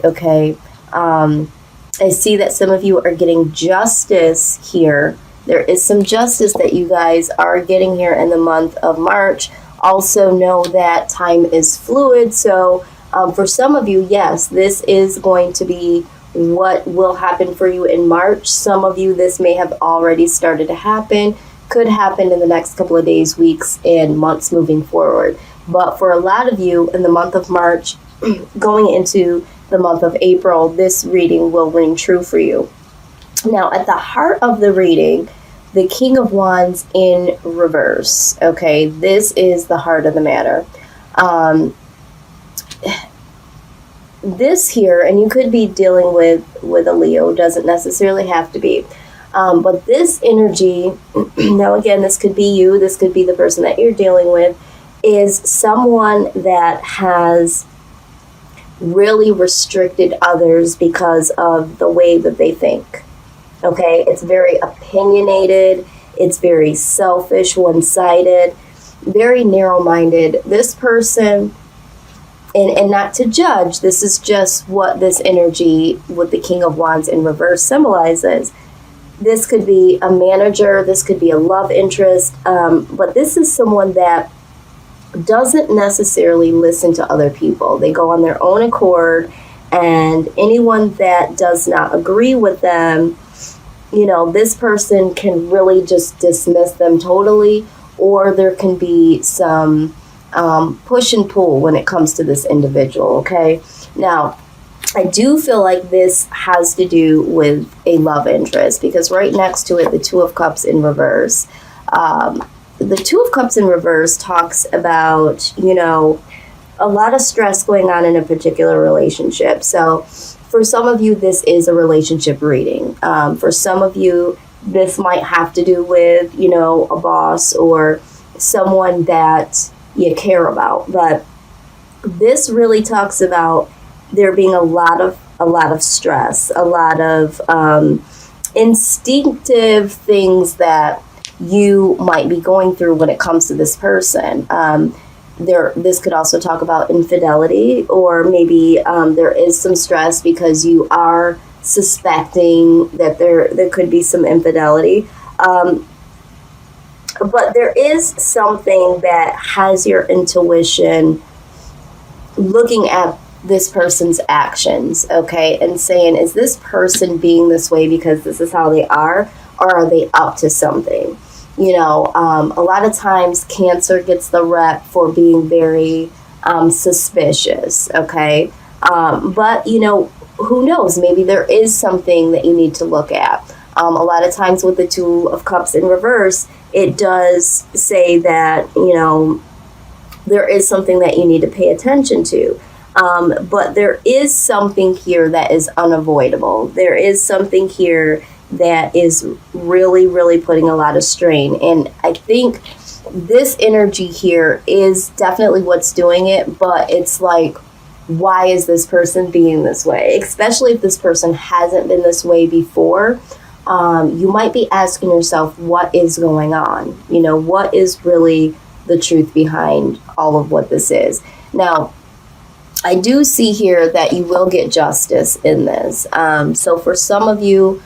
Okay. I see that some of you are getting justice here. There is some justice that you guys are getting here in the month of March. Also know that time is fluid. So for some of you, yes, this is going to be what will happen for you in March. Some of you, this may have already started to happen. Could happen in the next couple of days, weeks, and months moving forward. But for a lot of you in the month of March, going into the month of April, this reading will ring true for you. Now, at the heart of the reading, the King of Wands in reverse. Okay, this is the heart of the matter. This here, and you could be dealing with a Leo, doesn't necessarily have to be. But this energy, now again, this could be you, this could be the person that you're dealing with, is someone that has really restricted others because of the way that they think. Okay, it's very opinionated, it's very selfish, one-sided, very narrow-minded. This person, and not to judge, this is just what this energy with the King of Wands in reverse symbolizes. This could be a manager, this could be a love interest, but this is someone that doesn't necessarily listen to other people. They go on their own accord, and anyone that does not agree with them, you know, this person can really just dismiss them totally, or there can be some push and pull when it comes to this individual, okay? Now, I do feel like this has to do with a love interest, because right next to it, the Two of Cups in reverse. The Two of Cups in reverse talks about, you know, a lot of stress going on in a particular relationship. So for some of you, this is a relationship reading. For some of you, this might have to do with, you know, a boss or someone that you care about. But this really talks about there being a lot of stress, a lot of instinctive things that you might be going through when it comes to this person. This could also talk about infidelity, or maybe there is some stress because you are suspecting that there could be some infidelity. But there is something that has your intuition looking at this person's actions, okay, and saying, is this person being this way because this is how they are, or are they up to something? You know, a lot of times Cancer gets the rep for being very suspicious, okay? But, you know, who knows? Maybe there is something that you need to look at. A lot of times with the Two of Cups in reverse, it does say that, you know, there is something that you need to pay attention to. But there is something here that is unavoidable. There is something here that is really, really putting a lot of strain. And I think this energy here is definitely what's doing it, but it's like, why is this person being this way? Especially if this person hasn't been this way before. You might be asking yourself, what is going on? You know, what is really the truth behind all of what this is? Now, I do see here that you will get justice in this. So for some of you,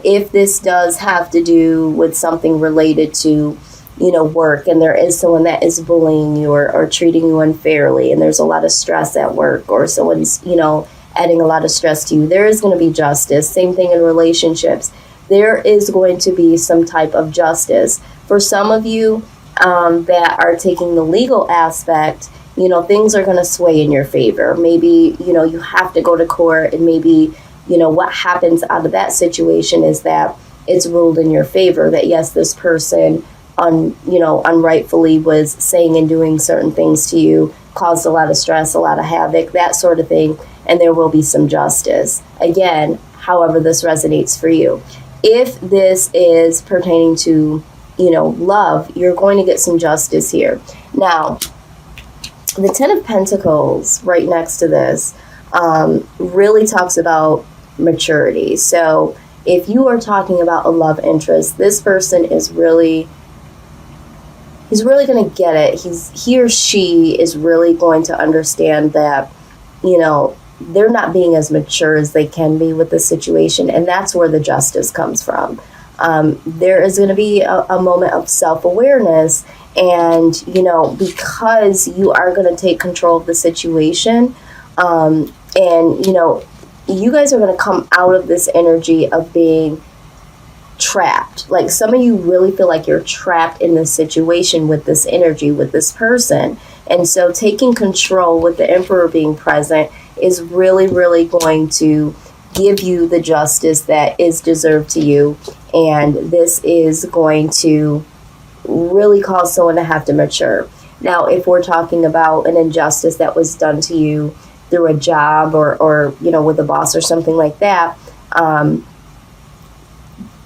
if this does have to do with something related to, you know, work, and there is someone that is bullying you or treating you unfairly, and there's a lot of stress at work, or someone's, you know, adding a lot of stress to you, there is going to be justice. Same thing in relationships. There is going to be some type of justice. For some of you that are taking the legal aspect, you know, things are going to sway in your favor. Maybe, you know, you have to go to court, and maybe, you know, what happens out of that situation is that it's ruled in your favor, that yes, this person unrightfully was saying and doing certain things to you, caused a lot of stress, a lot of havoc, that sort of thing, and there will be some justice. Again, however this resonates for you. If this is pertaining to, you know, love, you're going to get some justice here. Now, the Ten of Pentacles right next to this really talks about maturity. So if you are talking about a love interest, this person is really, he's really going to get it. He or she is really going to understand that, you know, they're not being as mature as they can be with the situation, and that's where the justice comes from. There is going to be a moment of self-awareness, and because you are going to take control of the situation, and you guys are going to come out of this energy of being trapped. Like, some of you really feel like you're trapped in this situation with this energy, with this person. And so taking control with the Emperor being present is really, really going to give you the justice that is deserved to you. And this is going to really cause someone to have to mature. Now, if we're talking about an injustice that was done to you through a job or with a boss or something like that,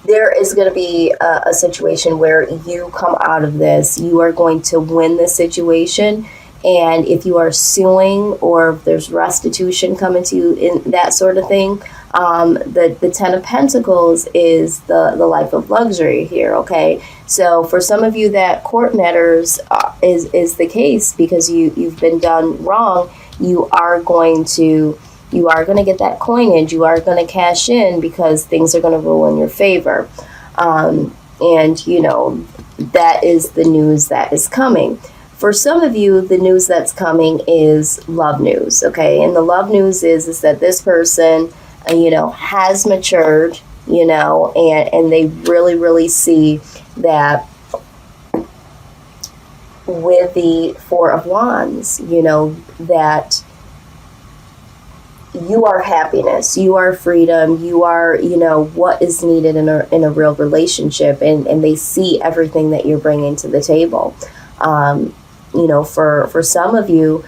there is going to be a situation where you come out of this, you are going to win the situation. And if you are suing, or if there's restitution coming to you in that sort of thing, the Ten of Pentacles is the life of luxury here, okay? So for some of you, that court matters is the case because you've been done wrong. You are going to get that coinage. You are going to cash in because things are going to rule in your favor. And that is the news that is coming. For some of you, the news that's coming is love news, okay? And the love news is that this person, has matured, and they really, really see that with the Four of Wands, that you are happiness, you are freedom, you are, what is needed in a real relationship, and they see everything that you're bringing to the table. For some of you,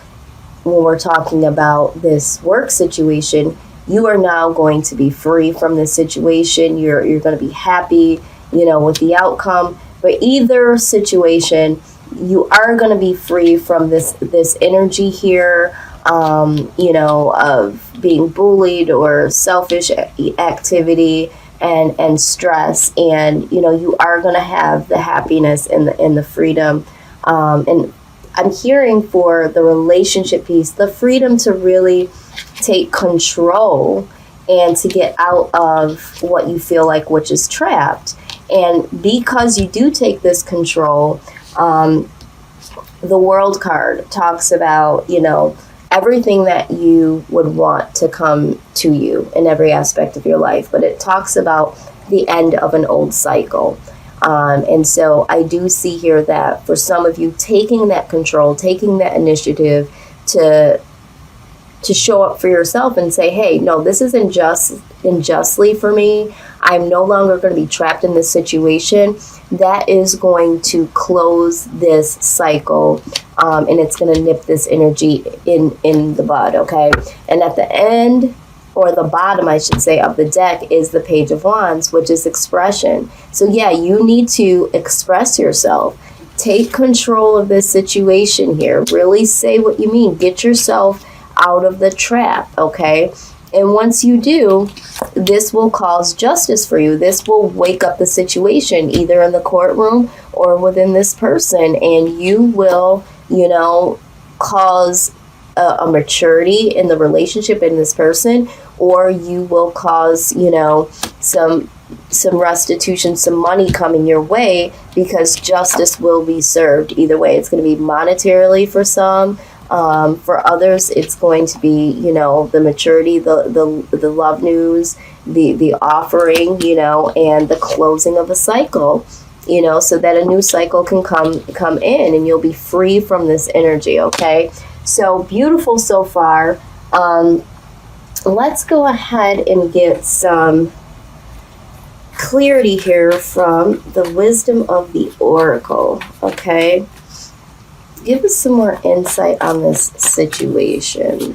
when we're talking about this work situation, you are now going to be free from this situation. You're going to be happy, with the outcome. But either situation, you are going to be free from this energy here, of being bullied or selfish activity and stress. And, you are going to have the happiness and the freedom. And I'm hearing for the relationship piece, the freedom to really take control and to get out of what you feel like, which is trapped. And because you do take this control, the World card talks about, everything that you would want to come to you in every aspect of your life. But it talks about the end of an old cycle. And so I do see here that for some of you, taking that control, taking that initiative to show up for yourself and say, hey, no, this is unjustly for me. I'm no longer going to be trapped in this situation. That is going to close this cycle, and it's going to nip this energy in the bud, okay? And at the end, or the bottom, I should say, of the deck is the Page of Wands, which is expression. So yeah, you need to express yourself. Take control of this situation here. Really say what you mean. Get yourself out of the trap, okay? And once you do, this will cause justice for you. This will wake up the situation, either in the courtroom or within this person, and you will, cause a maturity in the relationship in this person, or you will cause, some restitution, some money coming your way, because justice will be served either way. It's going to be monetarily for some. For others, it's going to be, the maturity, the love news, the offering, and the closing of a cycle, so that a new cycle can come in and you'll be free from this energy, okay? So beautiful so far. Let's go ahead and get some clarity here from the wisdom of the Oracle, okay? Give us some more insight on this situation.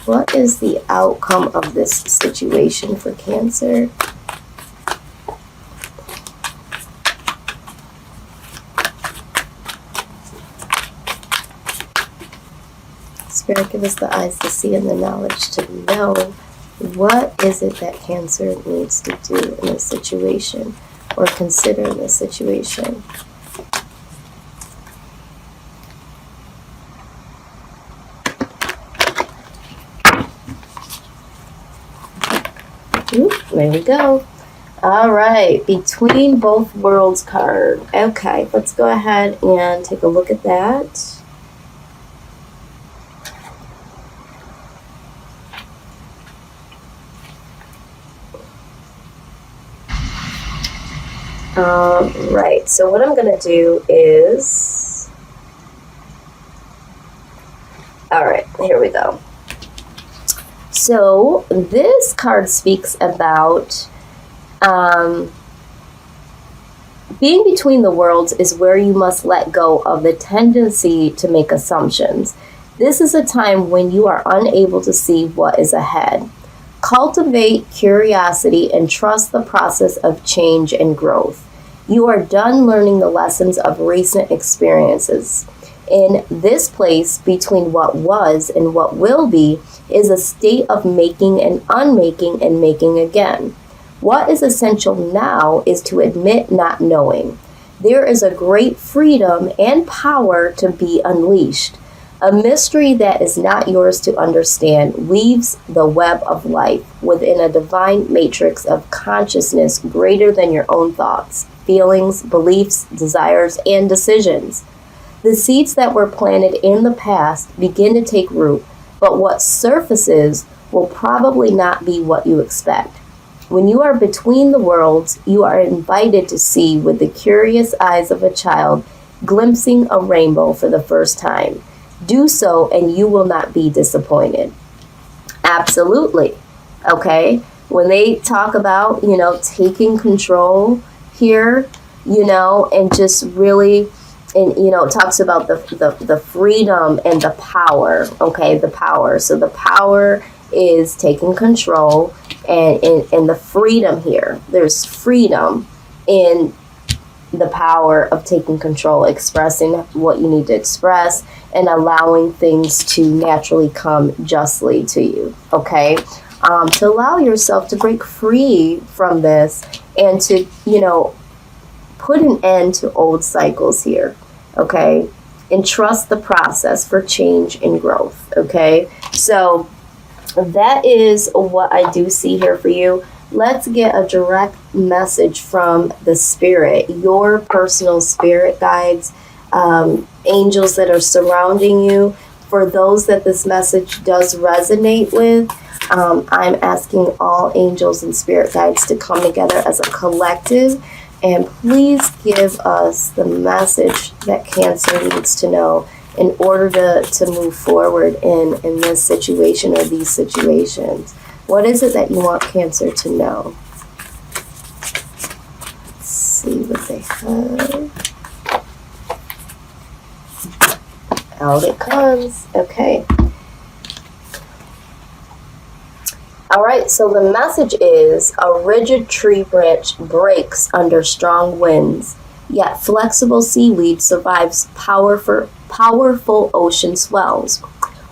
What is the outcome of this situation for Cancer? Spirit, give us the eyes to see and the knowledge to know. What is it that Cancer needs to do in this situation, or consider in this situation? Oop, there we go. All right, Between Both Worlds card. Okay, let's go ahead and take a look at that. Right, so what I'm going to do is... All right, here we go. So this card speaks about being between the worlds is where you must let go of the tendency to make assumptions. This is a time when you are unable to see what is ahead. Cultivate curiosity and trust the process of change and growth. You are done learning the lessons of recent experiences. In this place between what was and what will be is a state of making and unmaking and making again. What is essential now is to admit not knowing. There is a great freedom and power to be unleashed. A mystery that is not yours to understand weaves the web of life within a divine matrix of consciousness greater than your own thoughts, feelings, beliefs, desires, and decisions. The seeds that were planted in the past begin to take root, but what surfaces will probably not be what you expect. When you are between the worlds, you are invited to see with the curious eyes of a child glimpsing a rainbow for the first time. Do so and you will not be disappointed. Absolutely. Okay? When they talk about, taking control here, and just really, and, it talks about the freedom and the power, okay? The power. So the power is taking control and the freedom here. There's freedom in the power of taking control, expressing what you need to express, and allowing things to naturally come justly to you, okay? To allow yourself to break free from this and to, put an end to old cycles here, okay? And trust the process for change and growth, okay? So that is what I do see here for you. Let's get a direct message from the spirit, your personal spirit guides, angels that are surrounding you. For those that this message does resonate with, I'm asking all angels and spirit guides to come together as a collective and please give us the message that Cancer needs to know in order to move forward in this situation or these situations. What is it that you want Cancer to know? Let's see what they have. Out it comes. Okay. All right, so the message is a rigid tree branch breaks under strong winds, yet flexible seaweed survives powerful ocean swells.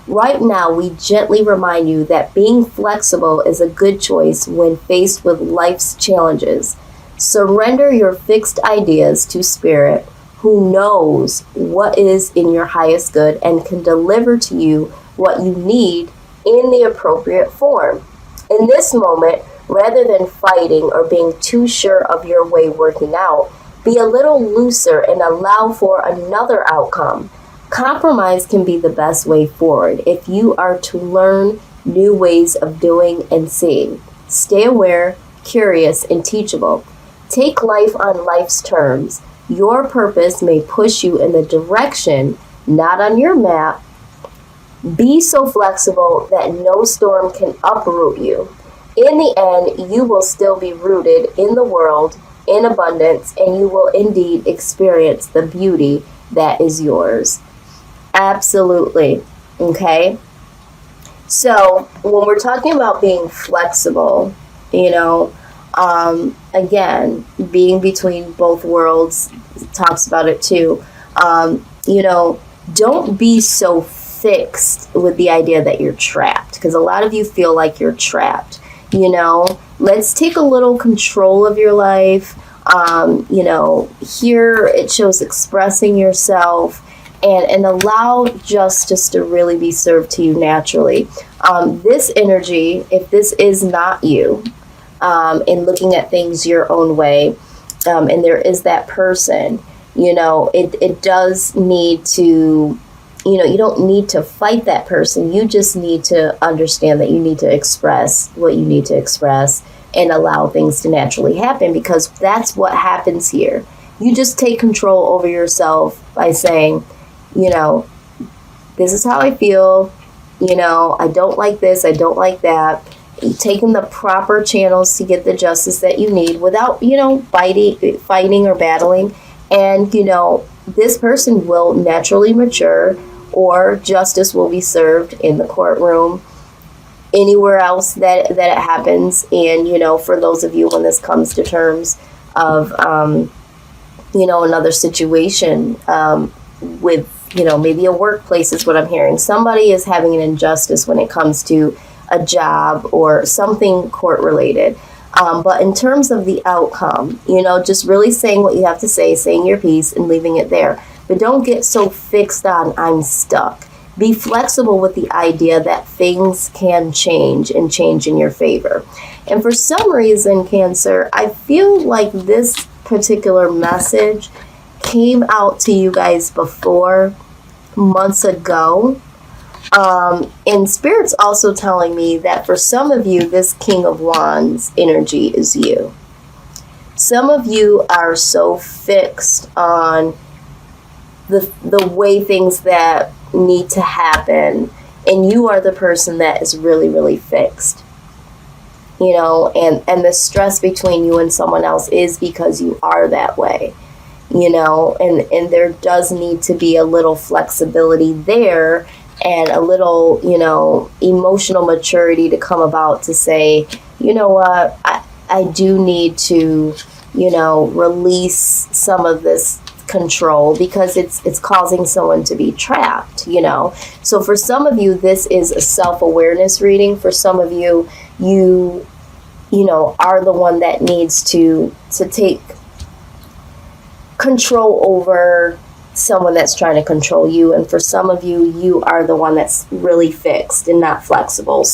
Right now, we gently remind you that being flexible is a good choice when faced with life's challenges. Surrender your fixed ideas to Spirit, who knows what is in your highest good and can deliver to you what you need in the appropriate form. In this moment, rather than fighting or being too sure of your way working out, be a little looser and allow for another outcome. Compromise can be the best way forward if you are to learn new ways of doing and seeing. Stay aware, curious, and teachable. Take life on life's terms. Your purpose may push you in the direction not on your map. Be so flexible that no storm can uproot you. In the end, you will still be rooted in the world in abundance, and you will indeed experience the beauty that is yours. Absolutely. Okay? So, when we're talking about being flexible, again, being between both worlds talks about it too. Don't be so fixed with the idea that you're trapped, because a lot of you feel like you're trapped. Let's take a little control of your life. Here it shows expressing yourself and allow justice to really be served to you naturally. This energy, if this is not you, and looking at things your own way. And there is that person, it does need to, you don't need to fight that person. You just need to understand that you need to express what you need to express and allow things to naturally happen, because that's what happens here. You just take control over yourself by saying, this is how I feel, I don't like this, I don't like that. Taking the proper channels to get the justice that you need without, fighting or battling. And, this person will naturally mature, or justice will be served in the courtroom, anywhere else that it happens. And, for those of you, when this comes to terms of, another situation with, maybe a workplace is what I'm hearing. Somebody is having an injustice when it comes to a job or something court related. But in terms of the outcome, just really saying what you have to say, saying your piece and leaving it there. But don't get so fixed on I'm stuck. Be flexible with the idea that things can change and change in your favor. And for some reason, Cancer, I feel like this particular message came out to you guys before, months ago. And Spirit's also telling me that for some of you, this King of Wands energy is you. Some of you are so fixed on the way things that need to happen, and you are the person that is really, really fixed. And the stress between you and someone else is because you are that way. And there does need to be a little flexibility there, and a little, emotional maturity to come about to say, what, I do need to, release some of this control, because it's causing someone to be trapped, So for some of you, this is a self-awareness reading. For some of you, you are the one that needs to take control over someone that's trying to control you. And for some of you, you are the one that's really fixed and not flexible.